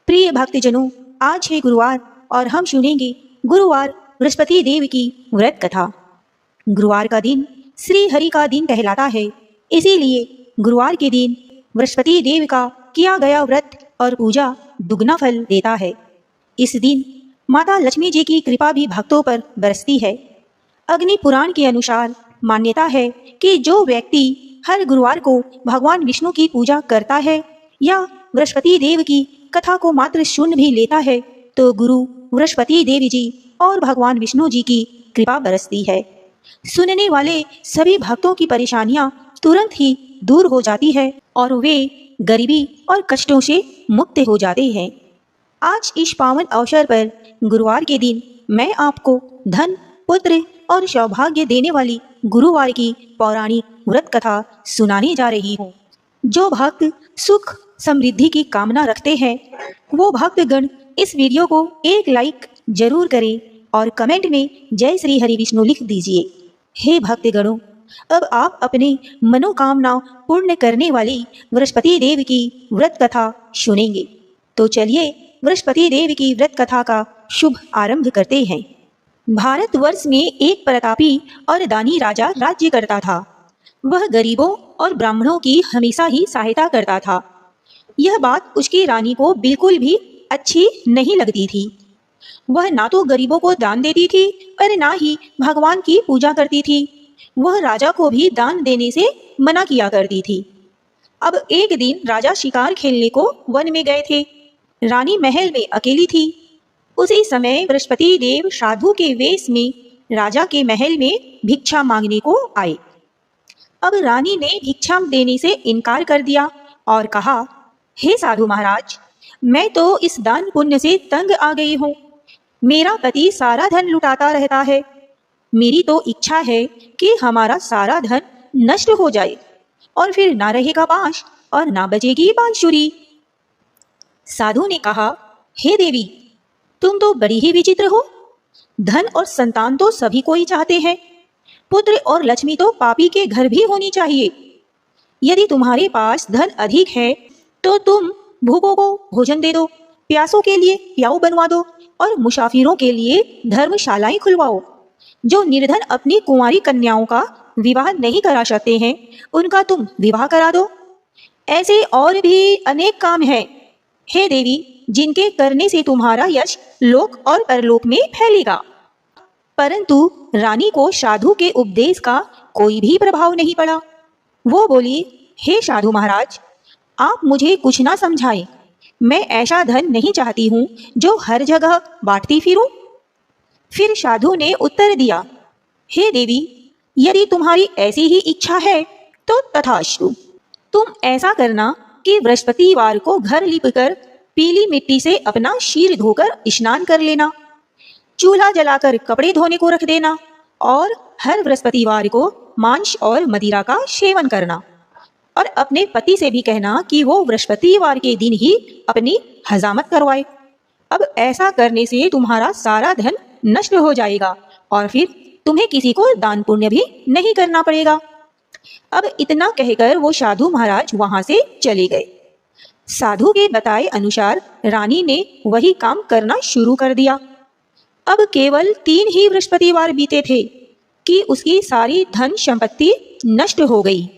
प्रिय भक्तजनों, आज है गुरुवार और हम सुनेंगे गुरुवार बृहस्पति देव की व्रत कथा। गुरुवार का दिन श्री हरि का दिन कहलाता है, इसीलिए गुरुवार के दिन बृहस्पति देव का किया गया व्रत और पूजा दुगना फल देता है। इस दिन माता लक्ष्मी जी की कृपा भी भक्तों पर बरसती है। अग्नि पुराण के अनुसार मान्यता है कि जो व्यक्ति हर गुरुवार को भगवान विष्णु की पूजा करता है या बृहस्पति देव की कथा को मात्र सुन भी लेता है तो गुरु बृहस्पति देव जी और भगवान विष्णु जी की कृपा बरसती है। सुनने वाले सभी भक्तों की परेशानियां तुरंत ही दूर हो जाती है और वे गरीबी और कष्टों से मुक्त हो जाते हैं। आज इस पावन अवसर पर गुरुवार के दिन मैं आपको धन, पुत्र और सौभाग्य देने वाली गुरुवार की पौराणिक व्रत कथा सुनाने जा रही हूँ। जो भक्त सुख समृद्धि की कामना रखते हैं वो भक्तगण इस वीडियो को एक लाइक जरूर करें और कमेंट में जय श्री हरि विष्णु लिख दीजिए। हे भक्तगणों, अब आप अपने मनोकामना पूर्ण करने वाली बृहस्पति देव की व्रत कथा सुनेंगे। तो चलिए बृहस्पति देव की व्रत कथा का शुभ आरंभ करते हैं। भारतवर्ष में एक प्रतापी और दानी राजा राज्य करता था। वह गरीबों और ब्राह्मणों की हमेशा ही सहायता करता था। यह बात उसकी रानी को बिल्कुल भी अच्छी नहीं लगती थी। वह ना तो गरीबों को दान देती थी और ना ही भगवान की पूजा करती थी। वह राजा को भी दान देने से मना किया करती थी। अब एक दिन राजा शिकार खेलने को वन में गए थे। रानी महल में अकेली थी। उसी समय बृहस्पति देव साधु के वेश में राजा के महल में भिक्षा मांगने को आए। अब रानी ने भिक्षा देने से इनकार कर दिया और कहा, हे साधु महाराज, मैं तो इस दान पुण्य से तंग आ गई हूँ। मेरा पति सारा धन लुटाता रहता है। मेरी तो इच्छा है कि हमारा सारा धन नष्ट हो जाए और फिर ना रहेगा बांस और ना बचेगी बांसुरी। साधु ने कहा, हे देवी, तुम तो बड़ी ही विचित्र हो। धन और संतान तो सभी को ही चाहते हैं। पुत्र और लक्ष्मी तो पापी के घर भी होनी चाहिए। यदि तुम्हारे पास धन अधिक है तो तुम भूखों को भोजन दे दो, प्यासों के लिए प्याऊ बनवा दो और मुसाफिरों के लिए धर्मशालाएं खुलवाओ। जो निर्धन अपनी कुंवारी कन्याओं का विवाह नहीं करा सकते हैं उनका तुम विवाह करा दो। ऐसे और भी अनेक काम हैं, हे देवी, जिनके करने से तुम्हारा यश लोक और परलोक में फैलेगा। परंतु रानी को साधु के उपदेश का कोई भी प्रभाव नहीं पड़ा। वो बोली, हे साधु महाराज, आप मुझे कुछ ना समझाएं। मैं ऐसा धन नहीं चाहती हूँ जो हर जगह बांटती फिरूं। फिर साधु ने उत्तर दिया, हे देवी, यदि तुम्हारी ऐसी ही इच्छा है तो तथास्तु। तुम ऐसा करना कि बृहस्पतिवार को घर लिपकर पीली मिट्टी से अपना सिर धोकर स्नान कर लेना, चूल्हा जलाकर कपड़े धोने को रख देना और हर बृहस्पतिवार को मांस और मदिरा का सेवन करना। और अपने पति से भी कहना कि वो बृहस्पतिवार के दिन ही अपनी हजामत करवाए। अब ऐसा करने से तुम्हारा सारा धन नष्ट हो जाएगा और फिर तुम्हें किसी को दान पुण्य भी नहीं करना पड़ेगा। अब इतना कहकर वो साधु महाराज वहां से चले गए। साधु के बताए अनुसार रानी ने वही काम करना शुरू कर दिया। अब केवल 3 ही बृहस्पतिवार बीते थे कि उसकी सारी धन संपत्ति नष्ट हो गई।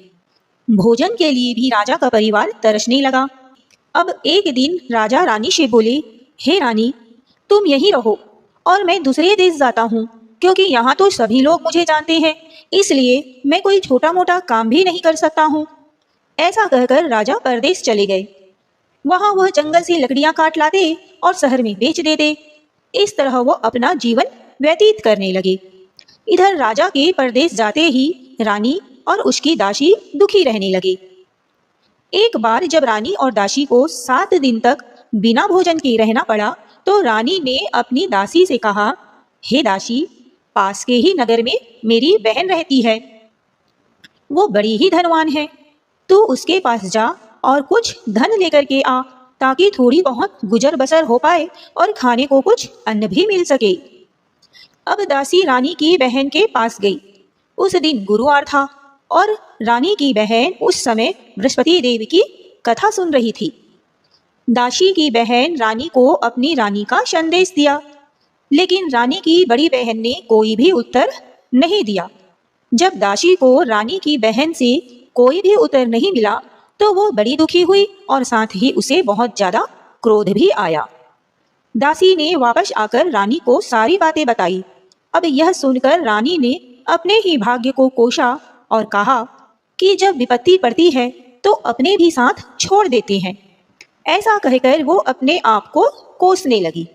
भोजन के लिए भी राजा का परिवार तरसने लगा। अब एक दिन राजा रानी से बोले, हे रानी, तुम यहीं रहो और मैं दूसरे देश जाता हूँ, क्योंकि यहाँ तो सभी लोग मुझे जानते हैं, इसलिए मैं कोई छोटा मोटा काम भी नहीं कर सकता हूँ। ऐसा कहकर राजा परदेश चले गए। वहां वह जंगल से लकड़ियां काट लाते और शहर में बेच देते। इस तरह वो अपना जीवन व्यतीत करने लगे। इधर राजा के परदेश जाते ही रानी और उसकी दासी दुखी रहने लगे। एक बार जब रानी और दासी को 7 दिन तक बिना भोजन के रहना पड़ा तो रानी ने अपनी दासी से कहा, हे दासी, पास के ही नगर में मेरी बहन रहती है। वो बड़ी ही धनवान है। तू उसके पास जा और कुछ धन लेकर के आ, ताकि थोड़ी बहुत गुजर बसर हो पाए और खाने को कुछ अन्न भी मिल सके। अब दासी रानी की बहन के पास गई। उस दिन गुरुवार था और रानी की बहन उस समय बृहस्पति देव की कथा सुन रही थी। दासी की बहन रानी को अपनी रानी का संदेश दिया, लेकिन रानी की बड़ी बहन ने कोई भी उत्तर नहीं दिया। जब दासी को रानी की बहन से कोई भी उत्तर नहीं मिला तो वो बड़ी दुखी हुई और साथ ही उसे बहुत ज्यादा क्रोध भी आया। दासी ने वापस आकर रानी को सारी बातें बताई। अब यह सुनकर रानी ने अपने ही भाग्य को कोसा और कहा कि जब विपत्ति पड़ती है तो अपने भी साथ छोड़ देते हैं। ऐसा कहकर वो अपने आप को कोसने लगी।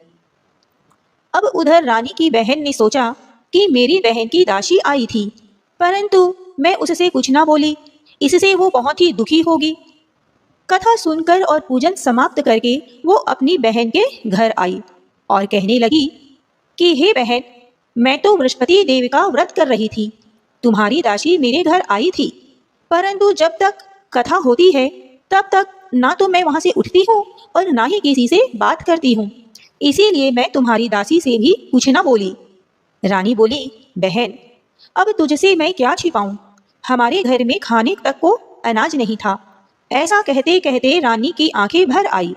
अब उधर रानी की बहन ने सोचा कि मेरी बहन की दासी आई थी, परंतु मैं उससे कुछ ना बोली, इससे वो बहुत ही दुखी होगी। कथा सुनकर और पूजन समाप्त करके वो अपनी बहन के घर आई और कहने लगी कि हे बहन, मैं तो बृहस्पति देव का व्रत कर रही थी। तुम्हारी दासी मेरे घर आई थी, परंतु जब तक कथा होती है तब तक ना तो मैं वहां से उठती हूँ और ना ही किसी से बात करती हूँ, इसीलिए मैं तुम्हारी दासी से भी कुछ ना बोली। रानी बोली, बहन, अब तुझसे मैं क्या छिपाऊं, हमारे घर में खाने तक को अनाज नहीं था। ऐसा कहते कहते रानी की आंखें भर आई।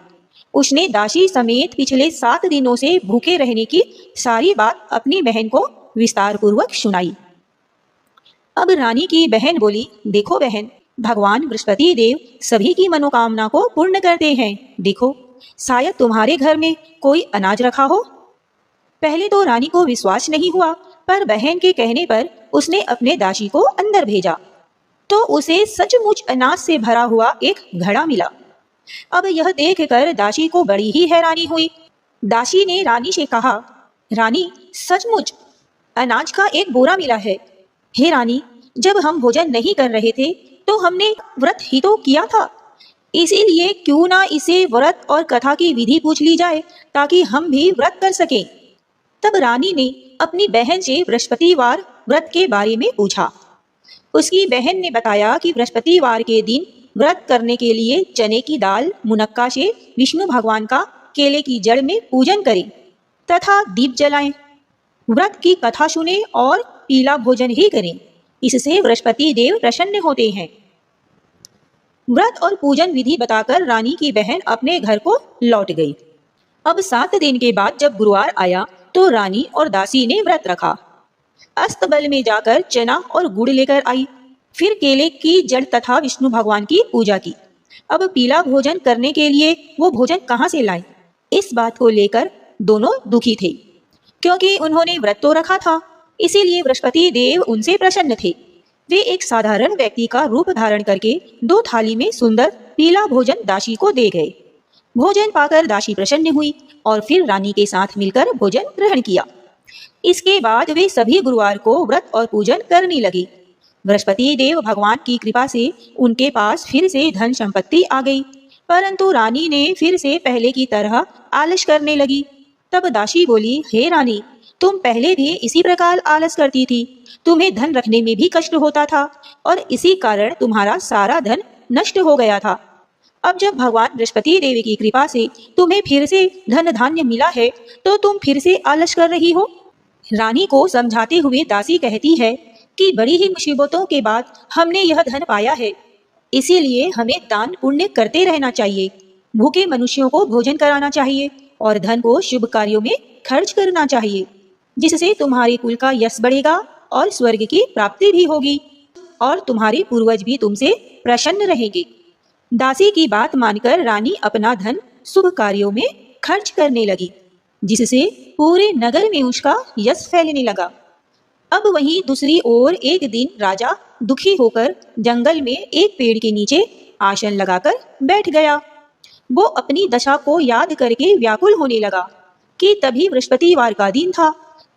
उसने दासी समेत पिछले 7 दिनों से भूखे रहने की सारी बात अपनी बहन को विस्तार पूर्वक सुनाई। अब रानी की बहन बोली, देखो बहन, भगवान बृहस्पति देव सभी की मनोकामना को पूर्ण करते हैं। देखो, शायद तुम्हारे घर में कोई अनाज रखा हो। पहले तो रानी को विश्वास नहीं हुआ, पर बहन के कहने पर उसने अपने दासी को अंदर भेजा तो उसे सचमुच अनाज से भरा हुआ एक घड़ा मिला। अब यह देखकर दासी को बड़ी ही हैरानी हुई। दासी ने रानी से कहा, रानी, सचमुच अनाज का एक बोरा मिला है। हे रानी, जब हम भोजन नहीं कर रहे थे तो हमने व्रत ही तो किया था, इसीलिए क्यों ना इसे व्रत और कथा की विधि पूछ ली जाए ताकि हम भी व्रत कर सकें। तब रानी ने अपनी बहन से बृहस्पतिवार व्रत के बारे में पूछा। उसकी बहन ने बताया कि बृहस्पतिवार के दिन व्रत करने के लिए चने की दाल मुनक्का से विष्णु भगवान का केले की जड़ में पूजन करें तथा दीप जलाएं, व्रत की कथा सुने और पीला भोजन ही करें, इससे बृहस्पति देव प्रसन्न होते हैं। व्रत और पूजन विधि बताकर रानी की बहन अपने घर को लौट गई। अब 7 दिन के बाद जब गुरुवार आया तो रानी और दासी ने व्रत रखा। अस्तबल में जाकर चना और गुड़ लेकर आई, फिर केले की जड़ तथा विष्णु भगवान की पूजा की। अब पीला भोजन करने के लिए वो भोजन कहाँ से लाए, इस बात को लेकर दोनों दुखी थे, क्योंकि उन्होंने व्रत तो रखा था, इसीलिए बृहस्पति देव उनसे प्रसन्न थे। वे एक साधारण व्यक्ति का रूप धारण करके 2 थाली में सुंदर पीला भोजन दासी को दे गए। भोजन पाकर दासी प्रसन्न हुई और फिर रानी के साथ मिलकर भोजन ग्रहण किया। इसके बाद वे सभी गुरुवार को व्रत और पूजन करने लगे। बृहस्पति देव भगवान की कृपा से उनके पास फिर से धन संपत्ति आ गई, परंतु रानी ने फिर से पहले की तरह आलस करने लगी। तब दासी बोली, हे रानी, तुम पहले भी इसी प्रकार आलस करती थी, तुम्हें धन रखने में भी कष्ट होता था और इसी कारण तुम्हारा सारा धन नष्ट हो गया था। अब जब भगवान बृहस्पति देव की कृपा से तुम्हें फिर से धन धान्य मिला है तो तुम फिर से आलस कर रही हो। रानी को समझाते हुए दासी कहती है कि बड़ी ही मुसीबतों के बाद हमने यह धन पाया है, इसीलिए हमें दान पुण्य करते रहना चाहिए, भूखे मनुष्यों को भोजन कराना चाहिए और धन को शुभ कार्यों में खर्च करना चाहिए, जिससे तुम्हारे कुल का यश बढ़ेगा और स्वर्ग की प्राप्ति भी होगी और तुम्हारे पूर्वज भी तुमसे प्रसन्न रहेंगे। दासी की बात मानकर रानी अपना धन शुभ कार्यों में खर्च करने लगी, जिससे पूरे नगर में उसका यश फैलने लगा। अब वहीं दूसरी ओर एक दिन राजा दुखी होकर जंगल में एक पेड़ के नीचे आसन लगाकर बैठ गया। वो अपनी दशा को याद करके व्याकुल होने लगा कि तभी बृहस्पतिवार का दिन था।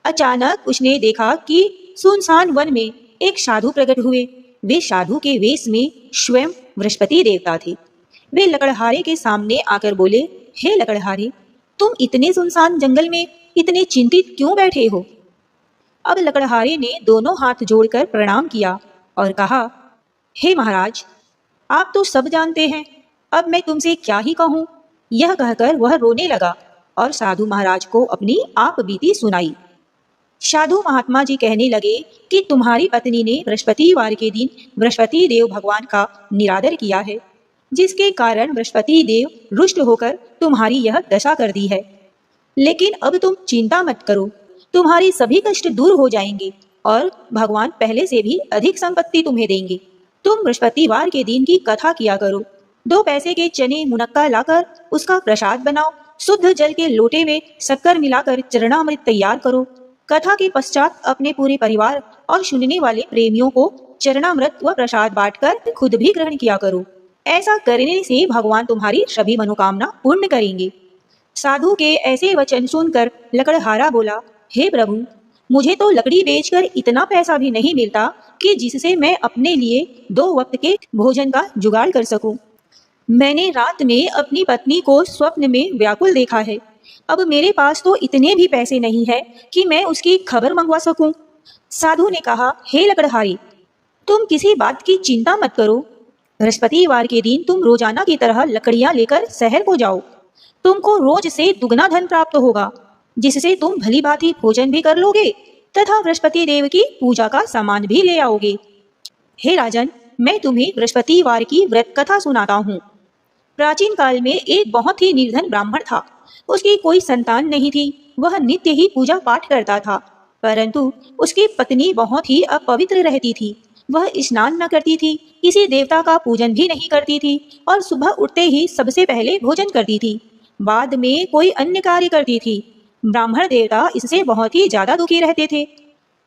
अचानक उसने देखा कि सुनसान वन में एक साधु प्रकट हुए। वे साधु के वेश में स्वयं बृहस्पति देवता थे। वे लकड़हारे के सामने आकर बोले, हे लकड़हारे, तुम इतने सुनसान जंगल में इतने चिंतित क्यों बैठे हो? अब लकड़हारे ने दोनों हाथ जोड़कर प्रणाम किया और कहा, हे महाराज, आप तो सब जानते हैं, अब मैं तुमसे क्या ही कहूँ। यह कहकर वह रोने लगा और साधु महाराज को अपनी आप बीती सुनाई। साधु महात्मा जी कहने लगे कि तुम्हारी पत्नी ने बृहस्पतिवार के दिन बृहस्पति देव भगवान का निरादर किया है, जिसके कारण बृहस्पति देव रुष्ट होकर तुम्हारी यह दशा कर दी है। लेकिन अब तुम चिंता मत करो, तुम्हारी सभी कष्ट दूर हो जाएंगे और भगवान पहले से भी अधिक संपत्ति तुम्हें देंगे। तुम बृहस्पतिवार के दिन की कथा किया करो। 2 पैसे के चने मुनक्का लाकर उसका प्रसाद बनाओ। शुद्ध जल के लोटे में शक्कर मिलाकर चरणामृत तैयार करो। कथा के पश्चात अपने पूरे परिवार और सुनने वाले प्रेमियों को चरणामृत व प्रसाद बांटकर खुद भी ग्रहण किया करो। ऐसा करने से भगवान तुम्हारी सभी मनोकामना पूर्ण करेंगे। साधु के ऐसे वचन सुनकर लकड़हारा बोला, हे प्रभु, मुझे तो लकड़ी बेचकर इतना पैसा भी नहीं मिलता कि जिससे मैं अपने लिए 2 वक्त के भोजन का जुगाड़ कर सकूं। मैंने रात में अपनी पत्नी को स्वप्न में व्याकुल देखा है। अब मेरे पास तो इतने भी पैसे नहीं है कि मैं उसकी खबर मंगवा सकूं। साधु ने कहा, हे लकड़हारी, तुम किसी बात की चिंता मत करो। बृहस्पतिवार के दिन तुम रोजाना की तरह लकड़ियां लेकर शहर को जाओ। तुमको रोज से दुगना धन प्राप्त होगा, जिससे तुम भली भांति भोजन भी कर लोगे तथा बृहस्पति देव की पूजा का सामान भी ले आओगे। हे राजन, मैं तुम्हें बृहस्पतिवार की व्रत कथा सुनाता हूँ। प्राचीन काल में एक बहुत ही निर्धन ब्राह्मण था। उसकी कोई संतान नहीं थी। वह नित्य ही पूजा पाठ करता था, परंतु उसकी पत्नी बहुत ही अपवित्र रहती थी। वह स्नान न करती थी, किसी देवता का पूजन भी नहीं करती थी और सुबह उठते ही सबसे पहले भोजन करती थी, बाद में कोई अन्य कार्य करती थी। ब्राह्मण देवता इससे बहुत ही ज्यादा दुखी रहते थे।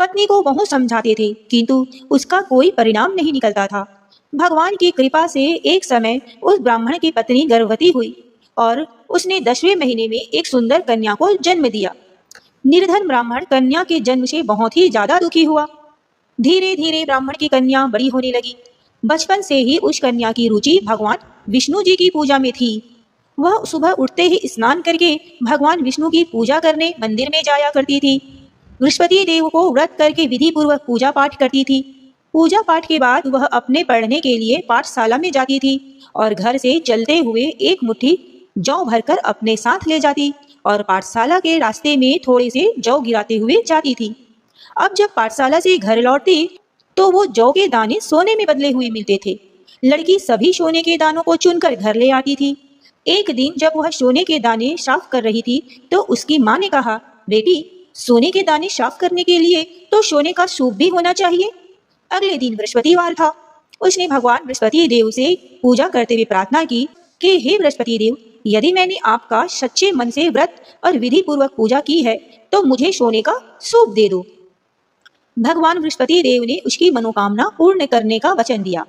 पत्नी को बहुत समझाते थे, किंतु उसका कोई परिणाम नहीं निकलता था। भगवान की कृपा से एक समय उस ब्राह्मण की पत्नी गर्भवती हुई और उसने 10वें महीने में एक सुंदर कन्या को जन्म दिया। निर्धन ब्राह्मण कन्या के जन्म से बहुत ही ज्यादा दुखी हुआ। धीरे धीरे ब्राह्मण की कन्या बड़ी होने लगी। बचपन से ही उस कन्या की रुचि भगवान विष्णु जी की पूजा में थी। वह सुबह उठते ही स्नान करके भगवान विष्णु की पूजा करने मंदिर में जाया करती थी। बृहस्पति देव को व्रत करके विधि पूर्वक पूजा पाठ करती थी। पूजा पाठ के बाद वह अपने पढ़ने के लिए पाठशाला में जाती थी और घर से चलते हुए एक मुट्ठी जौ भरकर अपने साथ ले जाती और पाठशाला के रास्ते में थोड़े से जौ गिराते हुए जाती थी। अब जब पाठशाला से घर लौटती तो वो जौ के दाने सोने में बदले हुए मिलते थे। लड़की सभी सोने के दानों को चुनकर घर ले आती थी। एक दिन जब वह सोने के दाने साफ कर रही थी तो उसकी माँ ने कहा, बेटी, सोने के दाने साफ करने के लिए तो सोने का सूप भी होना चाहिए। अगले दिन बृहस्पतिवार था। उसने भगवान बृहस्पति देव से पूजा करते हुए प्रार्थना की कि हे बृहस्पति देव, यदि मैंने आपका सच्चे मन से व्रत और विधि पूर्वक पूजा की है तो मुझे सोने का सूप दे दो। भगवान बृहस्पति देव ने उसकी मनोकामना पूर्ण करने का वचन दिया।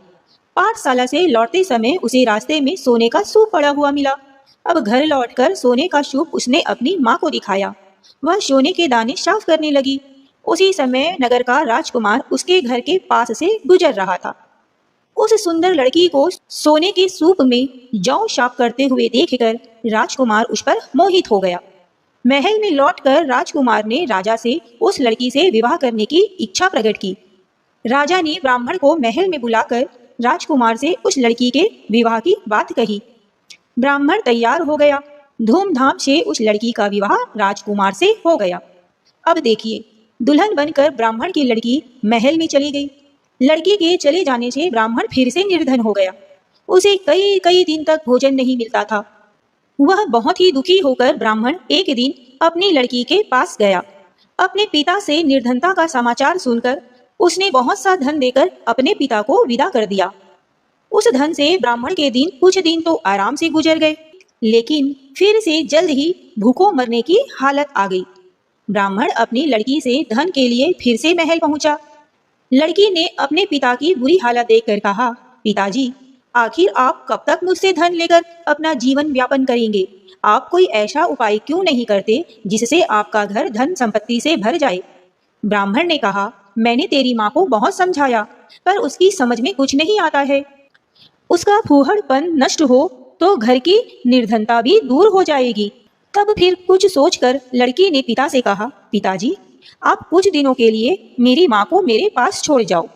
पाठशाला से लौटते समय उसे रास्ते में सोने का सूप पड़ा हुआ मिला। अब घर लौटकर सोने का सूप उसने अपनी माँ को दिखाया। वह सोने के दाने साफ करने लगी। उसी समय नगर का राजकुमार उसके घर के पास से गुजर रहा था। उस सुंदर लड़की को सोने के सूप में जौ साफ करते हुए देखकर राजकुमार उस पर मोहित हो गया। महल में लौटकर राजकुमार ने राजा से उस लड़की से विवाह करने की इच्छा प्रकट की। राजा ने ब्राह्मण को महल में बुलाकर राजकुमार से उस लड़की के विवाह की बात कही। ब्राह्मण तैयार हो गया। धूमधाम से उस लड़की का विवाह राजकुमार से हो गया। अब देखिए, दुल्हन बनकर ब्राह्मण की लड़की महल में चली गई। लड़की के चले जाने से ब्राह्मण फिर से निर्धन हो गया। उसे कई कई दिन तक भोजन नहीं मिलता था। वह बहुत ही दुखी होकर ब्राह्मण एक दिन अपनी लड़की के पास गया। अपने पिता से निर्धनता का समाचार सुनकर उसने बहुत सा धन देकर अपने पिता को विदा कर दिया। उस धन से ब्राह्मण के दिन कुछ दिन तो आराम से गुजर गए, लेकिन फिर से जल्द ही भूखों मरने की हालत आ गई। ब्राह्मण अपनी लड़की से धन के लिए फिर से महल पहुंचा। लड़की ने अपने पिता की बुरी हालत देखकर कहा, पिताजी, आखिर आप कब तक मुझसे धन लेकर अपना जीवन व्यापन करेंगे? आप कोई ऐसा उपाय क्यों नहीं करते जिससे आपका घर धन संपत्ति से भर जाए? ब्राह्मण ने कहा, मैंने तेरी माँ को बहुत समझाया, पर उसकी समझ में कुछ नहीं आता है। उसका फूहड़पन नष्ट हो तो घर की निर्धनता भी दूर हो जाएगी। तब फिर कुछ सोचकर लड़की ने पिता से कहा, पिताजी, आप कुछ दिनों के लिए मेरी माँ को मेरे पास छोड़ जाओ।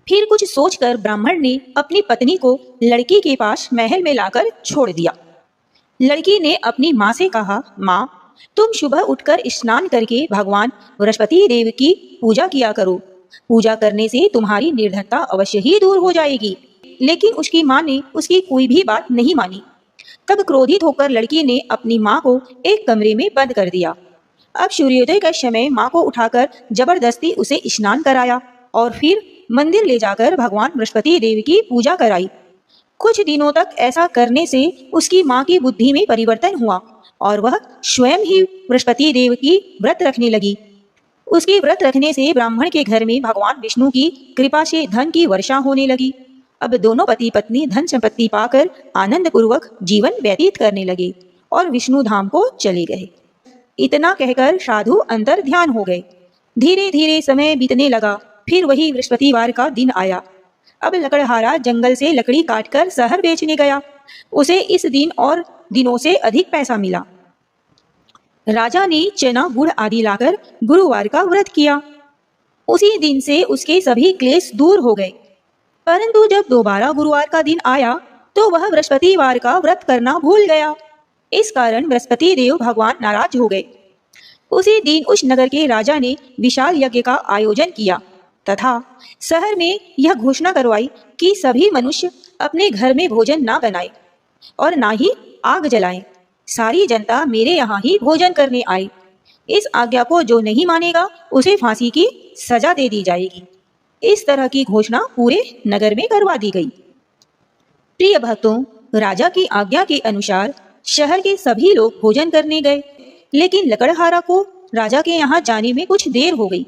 फिर कुछ सोचकर ब्राह्मण ने अपनी पत्नी को लड़की के पास महल में लाकर छोड़ दिया। लड़की ने अपनी माँ से कहा, माँ, तुम सुबह उठकर स्नान करके भगवान बृहस्पति देव की पूजा किया करो। पूजा करने से तुम्हारी निर्धनता अवश्य ही दूर हो जाएगी। लेकिन उसकी माँ ने उसकी कोई भी बात नहीं मानी। तब क्रोधित होकर लड़की ने अपनी माँ को एक कमरे में बंद कर दिया। अब सूर्योदय के समय माँ को उठाकर जबरदस्ती उसे स्नान कराया और फिर मंदिर ले जाकर भगवान बृहस्पति देव की पूजा कराई। कुछ दिनों तक ऐसा करने से उसकी माँ की बुद्धि में परिवर्तन हुआ और वह स्वयं ही बृहस्पति देव की व्रत रखने लगी। उसकी व्रत रखने से ब्राह्मण के घर में भगवान विष्णु की कृपा से धन की वर्षा होने लगी। अब दोनों पति पत्नी धन संपत्ति पाकर आनंद पूर्वक जीवन व्यतीत करने लगे और विष्णु धाम को चले गए। इतना कहकर साधु अंतर ध्यान हो गए। धीरे धीरे समय बीतने लगा। फिर वही बृहस्पतिवार का दिन आया। अब लकड़हारा जंगल से लकड़ी काटकर शहर बेचने गया। उसे इस दिन और दिनों से अधिक पैसा मिला। राजा ने चना गुड़ आदि लाकर गुरुवार का व्रत किया। उसी दिन से उसके सभी क्लेश दूर हो गए। परंतु जब दोबारा गुरुवार का दिन आया तो वह बृहस्पतिवार का व्रत करना भूल गया। इस कारण बृहस्पति देव भगवान नाराज हो गए। उसी दिन उस नगर के राजा ने विशाल यज्ञ का आयोजन किया तथा शहर में यह घोषणा करवाई कि सभी मनुष्य अपने घर में भोजन ना बनाए और ना ही आग जलाएं। सारी जनता मेरे यहाँ ही भोजन करने आए। इस आज्ञा को जो नहीं मानेगा उसे फांसी की सजा दे दी जाएगी। इस तरह की घोषणा पूरे नगर में करवा दी गई। प्रिय भक्तों, राजा की आज्ञा के अनुसार शहर के सभी लोग भोजन करने गए, लेकिन लकड़हारा को राजा के यहाँ जाने में कुछ देर हो गई।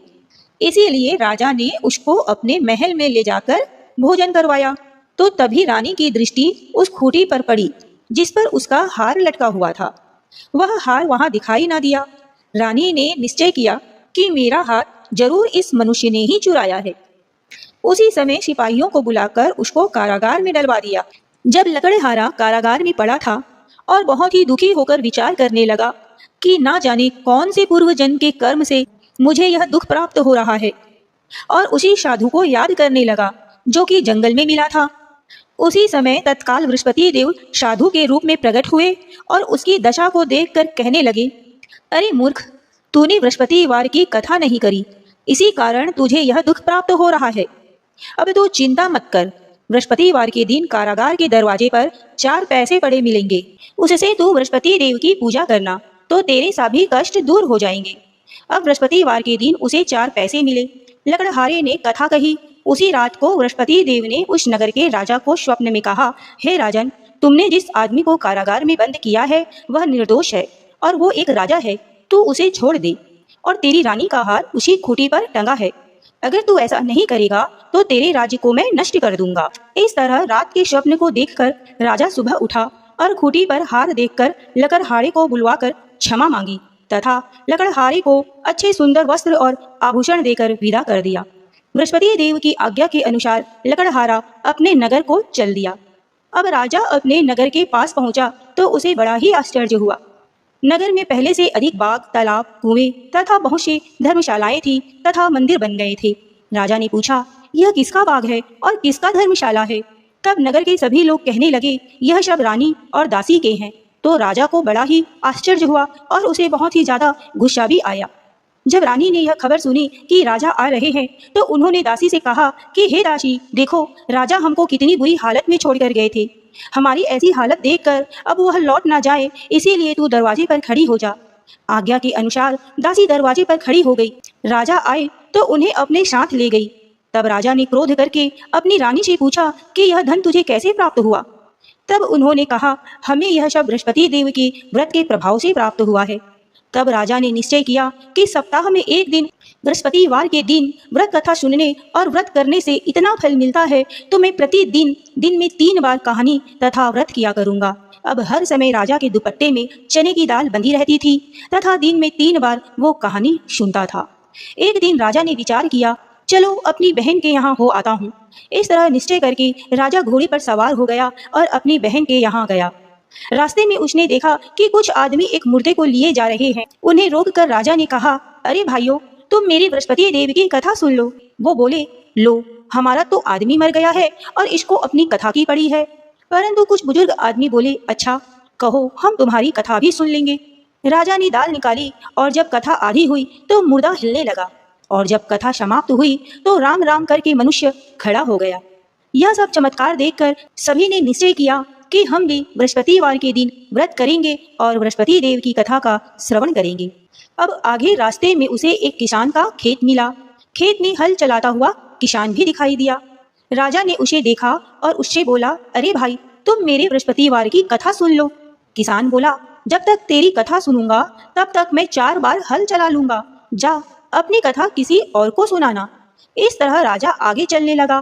इसीलिए राजा ने उसको अपने महल में ले जाकर भोजन करवाया। तो तभी रानी की दृष्टि उस खूंटी पर पड़ी जिस पर उसका हार लटका हुआ था। वह हार वहां दिखाई ना दिया। रानी ने निश्चय किया कि मेरा हार जरूर इस मनुष्य ने ही चुराया है। उसी समय सिपाहियों को बुलाकर उसको कारागार में डलवा दिया। जब लकड़हारा कारागार में पड़ा था और बहुत ही दुखी होकर विचार करने लगा कि ना जाने कौन से पूर्व जन्म के कर्म से मुझे यह दुख प्राप्त हो रहा है, और उसी साधु को याद करने लगा जो कि जंगल में मिला था। उसी समय तत्काल बृहस्पति देव साधु के रूप में प्रकट हुए और उसकी दशा को देखकर कहने लगे, अरे मूर्ख, तूने बृहस्पतिवार की कथा नहीं करी, इसी कारण तुझे यह दुख प्राप्त हो रहा है। अब तू चिंता मत कर, बृहस्पतिवार के दिन कारागार के दरवाजे पर 4 पैसे पड़े मिलेंगे। उससे तू बृहस्पति देव की पूजा करना तो तेरे सभी कष्ट दूर हो जाएंगे। अब बृहस्पतिवार के दिन उसे 4 पैसे मिले। लकड़हारे ने कथा कही। उसी रात को बृहस्पति देव ने उस नगर के राजा को स्वप्न में कहा, हे राजन, तुमने जिस आदमी को कारागार में बंद किया है वह निर्दोष है और वो एक राजा है। तू उसे छोड़ दे और तेरी रानी का हार उसी खूंटी पर टंगा है। अगर तू ऐसा नहीं करेगा तो तेरे राज्य को मैं नष्ट कर दूंगा। इस तरह रात के स्वप्न को देखकर राजा सुबह उठा और खूंटी पर हार देखकर लकड़हारे को बुलवाकर क्षमा मांगी तथा लकड़हारे को अच्छे सुंदर वस्त्र और आभूषण देकर विदा कर दिया। बृहस्पति देव की आज्ञा के अनुसार लकड़हारा अपने नगर को चल दिया। अब राजा अपने नगर के पास पहुंचा तो उसे बड़ा ही आश्चर्य हुआ। नगर में पहले से अधिक बाग, तालाब, कुएं तथा बहुत सी धर्मशालाएं थी तथा मंदिर बन गए थे। राजा ने पूछा, यह किसका बाग है और किसका धर्मशाला है? तब नगर के सभी लोग कहने लगे, यह सब रानी और दासी के हैं। तो राजा को बड़ा ही आश्चर्य हुआ और उसे बहुत ही ज्यादा गुस्सा भी आया। जब रानी ने यह खबर सुनी कि राजा आ रहे हैं तो उन्होंने दासी से कहा कि हे दासी, देखो राजा हमको कितनी बुरी हालत में छोड़कर गए थे। हमारी ऐसी हालत देखकर अब वह लौट ना जाए, इसीलिए तू दरवाजे पर खड़ी हो जा। आज्ञा के अनुसार दासी दरवाजे पर खड़ी हो गई। राजा आए तो उन्हें अपने साथ ले गई। तब राजा ने क्रोध करके अपनी रानी से पूछा कि यह धन तुझे कैसे प्राप्त हुआ? तब उन्होंने कहा, हमें यह सब बृहस्पति देव के व्रत के प्रभाव से प्राप्त हुआ है। तब राजा ने निश्चय किया कि सप्ताह में एक दिन बृहस्पतिवार के दिन व्रत कथा सुनने और व्रत करने से इतना फल मिलता है तो मैं प्रतिदिन दिन में 3 बार कहानी तथा व्रत किया करूंगा। अब हर समय राजा के दुपट्टे में चने की दाल बंधी रहती थी तथा दिन में 3 बार वो कहानी सुनता था। एक दिन राजा ने विचार किया, चलो अपनी बहन के यहाँ हो आता हूँ। इस तरह निश्चय करके राजा घोड़े पर सवार हो गया और अपनी बहन के यहाँ गया। रास्ते में उसने देखा कि कुछ आदमी एक मुर्दे को लिए जा रहे हैं। उन्हें रोककर राजा ने कहा, अरे भाइयों, तुम मेरी बृहस्पति देव की कथा सुन लो। वो बोले, लो, हमारा तो आदमी मर गया है और इसको अपनी कथा की पड़ी है। परंतु कुछ बुजुर्ग आदमी बोले, अच्छा कहो, हम तुम्हारी कथा भी सुन लेंगे। राजा ने दाल निकाली और जब कथा आधी हुई तो मुर्दा हिलने लगा और जब कथा समाप्त हुई तो राम राम करके मनुष्य खड़ा हो गया। यह सब चमत्कार देखकर सभी ने निश्चय किया कि हम भी बृहस्पतिवार के दिन व्रत करेंगे और बृहस्पति देव की कथा का श्रवण करेंगे। अब आगे रास्ते में उसे एक किसान का खेत मिला। खेत में हल चलाता हुआ किसान भी दिखाई दिया। राजा ने उसे देखा और उससे बोला, अरे भाई, तुम मेरे बृहस्पतिवार की कथा सुन लो। किसान बोला, जब तक तेरी कथा सुनूंगा तब तक मैं 4 बार हल चला लूंगा। जा, अपनी कथा किसी और को सुनाना। इस तरह राजा आगे चलने लगा।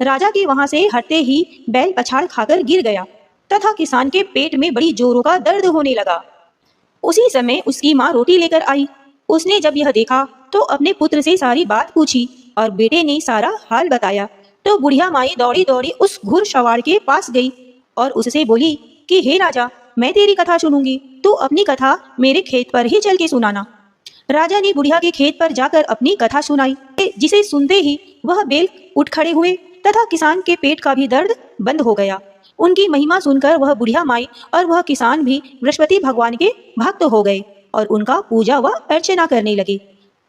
राजा के वहां से हटते ही बैल पछाड़ खाकर गिर गया तथा किसान के पेट में बड़ी जोरों का दर्द होने लगा। उसी समय उसकी माँ रोटी लेकर आई। उसने जब यह देखा तो अपने पुत्र से सारी बात पूछी और बेटे ने सारा हाल बताया। तो बुढ़िया माई दौड़ी दौड़ी उस घुड़सवार के पास गई और उससे बोली कि हे राजा, मैं तेरी कथा सुनूंगी, तू अपनी कथा मेरे खेत पर ही चल के सुनाना। राजा ने बुढ़िया के खेत पर जाकर अपनी कथा सुनाई, जिसे सुनते ही वह बैल उठ खड़े हुए तथा किसान के पेट का भी दर्द बंद हो गया। उनकी महिमा सुनकर वह बुढ़िया माई और वह किसान भी बृहस्पति भगवान के भक्त हो गए और उनका पूजा व अर्चना करने लगे।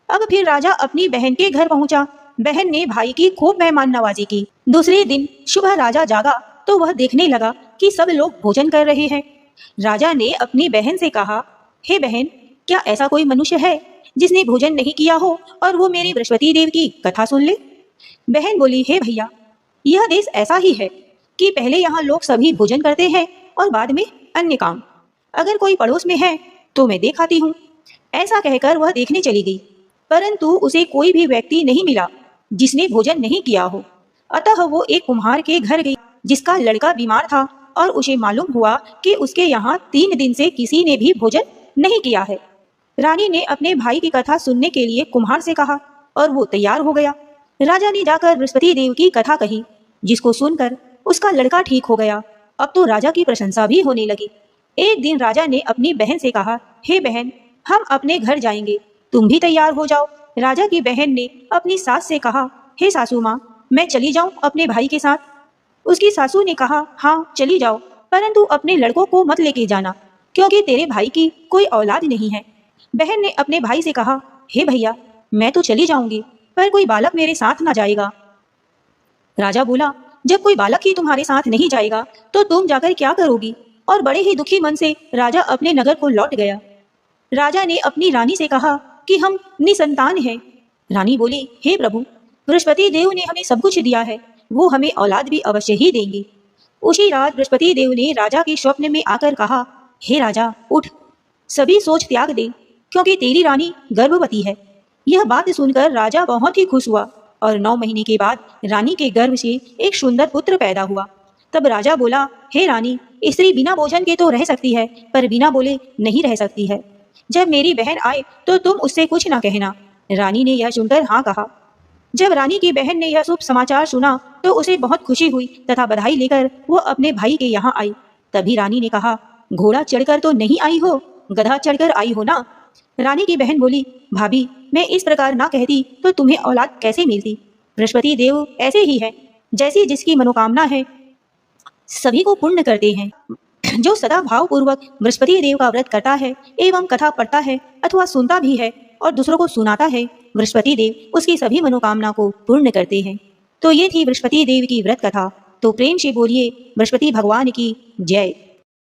अब फिर राजा अपनी बहन के घर पहुंचा। बहन ने भाई की खूब मेहमान नवाजी की। दूसरे दिन सुबह राजा जागा तो वह देखने लगा कि सब लोग भोजन कर रहे हैं। राजा ने अपनी बहन से कहा, हे बहन, क्या ऐसा कोई मनुष्य है जिसने भोजन नहीं किया हो और वो मेरे बृहस्पति देव की कथा सुन ले? बहन बोली, हे भैया, यह देश ऐसा ही है कि पहले यहाँ लोग सभी भोजन करते हैं और बाद में अन्य काम। अगर कोई पड़ोस में है तो मैं देख आती हूँ। ऐसा कहकर वह देखने चली गई, परंतु उसे कोई भी व्यक्ति नहीं मिला जिसने भोजन नहीं किया हो। अतः वो एक कुम्हार के घर गई जिसका लड़का बीमार था और उसे मालूम हुआ कि उसके यहाँ 3 दिन से किसी ने भी भोजन नहीं किया है। रानी ने अपने भाई की कथा सुनने के लिए कुम्हार से कहा और वो तैयार हो गया। राजा ने जाकर बृहस्पति देव की कथा कही, जिसको सुनकर उसका लड़का ठीक हो गया। अब तो राजा की प्रशंसा भी होने लगी। एक दिन राजा ने अपनी बहन से कहा, हे बहन, हम अपने घर जाएंगे, तुम भी तैयार हो जाओ। राजा की बहन ने अपनी सास से कहा, हे सासू माँ, मैं चली जाऊं अपने भाई के साथ? उसकी सासू ने कहा, हाँ चली जाओ, परंतु अपने लड़कों को मत लेके जाना, क्योंकि तेरे भाई की कोई औलाद नहीं है। बहन ने अपने भाई से कहा, हे भैया, मैं तो चली जाऊंगी, पर कोई बालक मेरे साथ ना जाएगा। राजा बोला, जब कोई बालक ही तुम्हारे साथ नहीं जाएगा तो तुम जाकर क्या करोगी? और बड़े ही दुखी मन से राजा अपने नगर को लौट गया। राजा ने अपनी रानी से कहा कि हम निसंतान हैं। रानी बोली, हे प्रभु, बृहस्पति देव ने हमें सब कुछ दिया है, वो हमें औलाद भी अवश्य ही देंगे। उसी रात बृहस्पति देव ने राजा के स्वप्न में आकर कहा, हे राजा, उठ, सभी सोच त्याग दे, क्योंकि तेरी रानी गर्भवती है। यह बात सुनकर राजा बहुत ही खुश हुआ और 9 महीने के बाद रानी के गर्भ से एक सुंदर पुत्र पैदा हुआ। तब राजा बोला, हे रानी, स्त्री बिना भोजन के तो रह सकती है, पर बिना बोले नहीं रह सकती है। जब मेरी बहन आए तो तुम उससे कुछ ना कहना। रानी ने यह सुनकर हाँ कहा। जब रानी की बहन ने यह शुभ समाचार सुना तो उसे बहुत खुशी हुई तथा बधाई लेकर वो अपने भाई के यहाँ आई। तभी रानी ने कहा, घोड़ा चढ़कर तो नहीं आई हो, गधा चढ़कर आई हो ना? रानी की बहन बोली, भाभी, मैं इस प्रकार ना कहती तो तुम्हें औलाद कैसे मिलती? बृहस्पति देव ऐसे ही है, जैसी जिसकी मनोकामना है सभी को पूर्ण करते हैं। जो सदा भाव पूर्वक बृहस्पति देव का व्रत करता है एवं कथा पढ़ता है अथवा सुनता भी है और दूसरों को सुनाता है, बृहस्पति देव उसकी सभी मनोकामना को पूर्ण करते हैं। तो ये थी बृहस्पति देव की व्रत कथा। तो प्रेम से बोलिए बृहस्पति भगवान की जय।